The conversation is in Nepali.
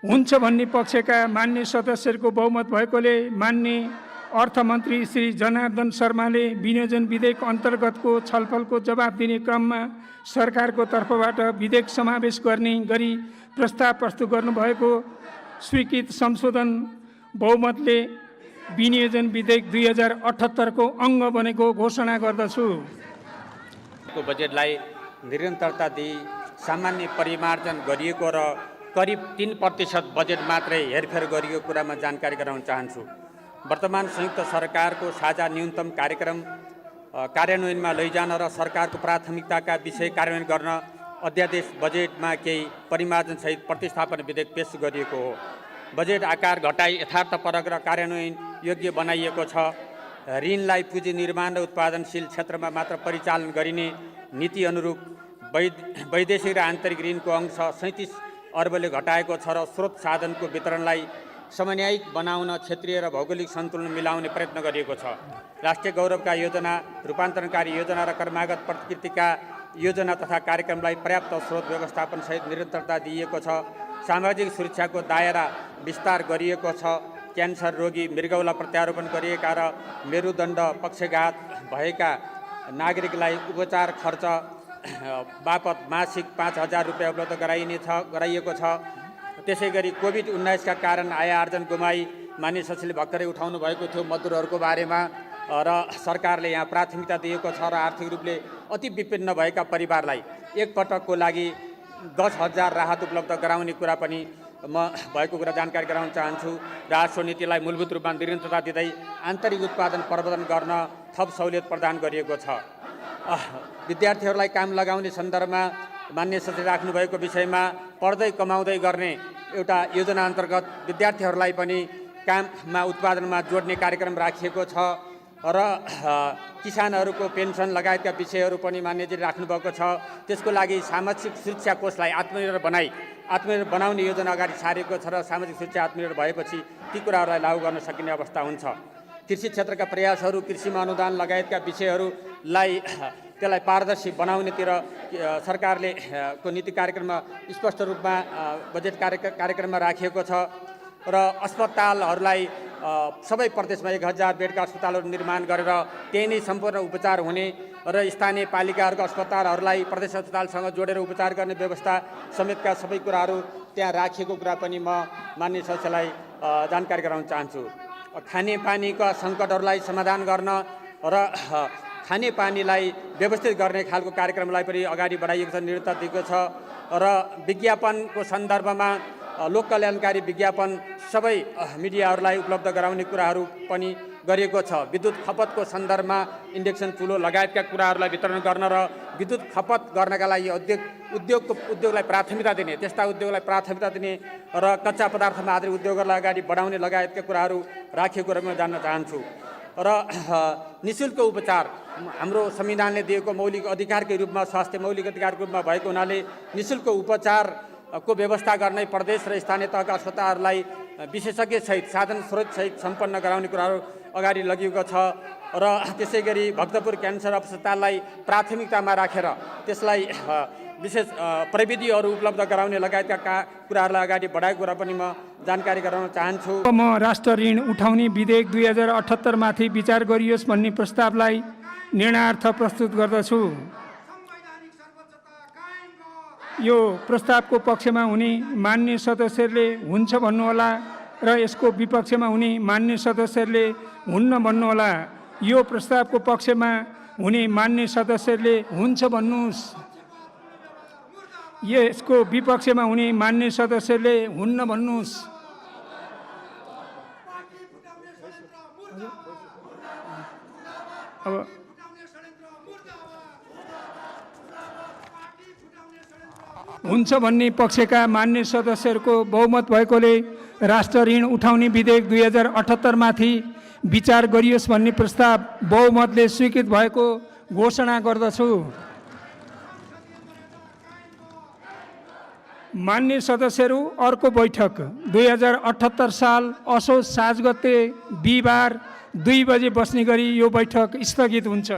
हुन्छ भन्ने पक्षका मान्य सदस्यहरूको बहुमत भएकोले मान्य अर्थमन्त्री श्री जनार्दन शर्माले विनियोजन विधेयक अन्तर्गतको छलफलको जवाब दिने क्रममा सरकारको तर्फबाट विधेयक समावेश गर्ने गरी प्रस्ताव प्रस्तुत गर्नुभएको स्वीकृत संशोधन बहुमतले विनियोजन विधेयक 2078 को अङ्ग बनेको घोषणा गर्दछु। बजेटलाई निरन्तरता दिई सामान्य परिमार्जन गरिएको र करिब 3% बजेट मात्रै हेरफेर गरिएको कुरामा जानकारी गराउन चाहन्छु। वर्तमान संयुक्त सरकारको साझा न्यूनतम कार्यक्रम कार्यान्वयनमा लैजान र सरकारको प्राथमिकताका विषय कार्यान्वयन गर्न अध्यादेश बजेटमा केही परिमार्जनसहित प्रतिस्थापन विधेयक पेश गरिएको हो। बजेट आकार घटाई यथार्थपरक र कार्यान्वयन योग्य बनाइएको छ। ऋणलाई पुँजी निर्माण र उत्पादनशील क्षेत्रमा मात्र परिचालन गरिने नीति अनुरूप वैदेशिक र आन्तरिक ऋणको अंश 37 अर्बले घटाएको छ र स्रोत साधनको वितरणलाई समन्वयिक बनाउन क्षेत्रीय र भौगोलिक सन्तुलन मिलाउने प्रयत्न गरिएको छ। राष्ट्रिय गौरवका योजना, रूपान्तरणकारी योजना र कर्मागत प्रतिकृतिका योजना तथा कार्यक्रमलाई पर्याप्त स्रोत व्यवस्थापनसहित निरन्तरता दिइएको छ। सामाजिक सुरक्षाको दायरा विस्तार गरिएको छ। क्यान्सर रोगी, मृगौला प्रत्यारोपण गरिएका र मेरुदण्ड पक्षघात भएका नागरिकलाई उपचार खर्च बापत मासिक 5,000 रुपियाँ उपलब्ध गराइएको छ। त्यसैगरी कोभिड-19 का कारण आय आर्जन गुमाई मान्य सचिवले भर्खरै उठाउनु भएको थियो मजदुरहरूको बारेमा र सरकारले यहाँ प्राथमिकता दिएको छ र आर्थिक रूपले अति विपन्न भएका परिवारलाई एकपटकको लागि 10,000 राहत उपलब्ध गराउने कुरा पनि म भएको कुरा जानकारी गराउन चाहन्छु। राजस्व नीतिलाई मूलभूत रूपमा निरन्तरता दिँदै आन्तरिक उत्पादन प्रवर्धन गर्न थप सहुलियत प्रदान गरिएको छ। विद्यार्थीहरूलाई काम लगाउने सन्दर्भमा मान्य सचिव राख्नुभएको विषयमा पढ्दै कमाउँदै गर्ने एउटा योजना अन्तर्गत विद्यार्थीहरूलाई पनि काममा उत्पादनमा जोड्ने कार्यक्रम राखिएको छ र किसानहरूको पेन्सन लगायतका विषयहरू पनि मान्यजी राख्नुभएको छ। त्यसको लागि सामाजिक सुरक्षा कोषलाई आत्मनिर्भर बनाउने योजना अगाडि सारेको छ र सामाजिक सुरक्षा आत्मनिर्भर भएपछि ती कुराहरूलाई लागू गर्न सकिने अवस्था हुन्छ। कृषि क्षेत्रका प्रयासहरू, कृषिमा अनुदान लगायतका विषयहरूलाई त्यसलाई पारदर्शी बनाउनेतिर सरकारले को नीति कार्यक्रममा स्पष्ट रूपमा बजेट कार्यक्रममा राखिएको छ र अस्पतालहरूलाई सबै प्रदेशमा 1,000 बेडका अस्पतालहरू निर्माण गरेर त्यही नै सम्पूर्ण उपचार हुने र स्थानीय पालिकाहरूको अस्पतालहरूलाई प्रदेश अस्पतालसँग जोडेर उपचार गर्ने व्यवस्था समेतका सबै कुराहरू त्यहाँ राखिएको कुरा पनि म मान्य सदस्यलाई जानकारी गराउन चाहन्छु। खानेपानीका सङ्कटहरूलाई समाधान गर्न र खानेपानीलाई व्यवस्थित गर्ने खालको कार्यक्रमलाई पनि अगाडि बढाइएको छ, निरन्तरता दिएको छ र विज्ञापनको सन्दर्भमा लोक कल्याणकारी विज्ञापन सबै मिडियाहरूलाई उपलब्ध गराउने कुराहरू पनि गरिएको छ। विद्युत खपतको सन्दर्भमा इन्डक्सन चुलो लगायतका कुराहरूलाई वितरण गर्न र विद्युत खपत गर्नका लागि उद्योगलाई प्राथमिकता दिने, त्यस्ता उद्योगलाई प्राथमिकता दिने र कच्चा पदार्थमा आधारित उद्योगहरूलाई अगाडि बढाउने लगायतका कुराहरू राखिएको म जान्न चाहन्छु। र निःशुल्क उपचार हाम्रो संविधानले दिएको मौलिक अधिकारकै रूपमा, स्वास्थ्य मौलिक अधिकारको रूपमा भएको हुनाले निःशुल्क उपचारको व्यवस्था गर्नै प्रदेश र स्थानीय तहका अस्पतालहरूलाई विशेषज्ञसहित साधन स्रोतसहित सम्पन्न गराउने कुराहरू अगाडि लगिएको छ र त्यसै गरी भक्तपुर क्यान्सर अस्पताललाई प्राथमिकतामा राखेर त्यसलाई विशेष प्रविधिहरू उपलब्ध गराउने लगायतका कुराहरूलाई अगाडि बढाएको कुरा पनि म जानकारी गराउन चाहन्छु। म राष्ट्र ऋण उठाउने विधेयक 2078 माथि विचार गरियोस् भन्ने प्रस्तावलाई निर्णयार्थ प्रस्तुत गर्दछु। यो प्रस्तावको पक्षमा हुने मान्य सदस्यहरूले हुन्छ भन्नुहोला र यसको विपक्षमा हुने मान्य सदस्यहरूले हुन्न भन्नुहोला। यो प्रस्तावको पक्षमा हुने मान्य सदस्यहरूले हुन्छ भन्नुहोस्। यसको विपक्षमा हुने मान्य सदस्यहरूले हुन्न भन्नुहोस्। अब हुन्छ भन्ने पक्षका मान्य सदस्यहरूको बहुमत भएकोले राष्ट्र ऋण उठाउने विधेयक 2078 माथि विचार गरियोस् भन्ने प्रस्ताव बहुमतले स्वीकृत भएको घोषणा गर्दछु। मान्य सदस्यहरू, अर्को बैठक 2078 साल असोज 7 गते बिहिबार 2 बजे बस्ने गरी यो बैठक स्थगित हुन्छ।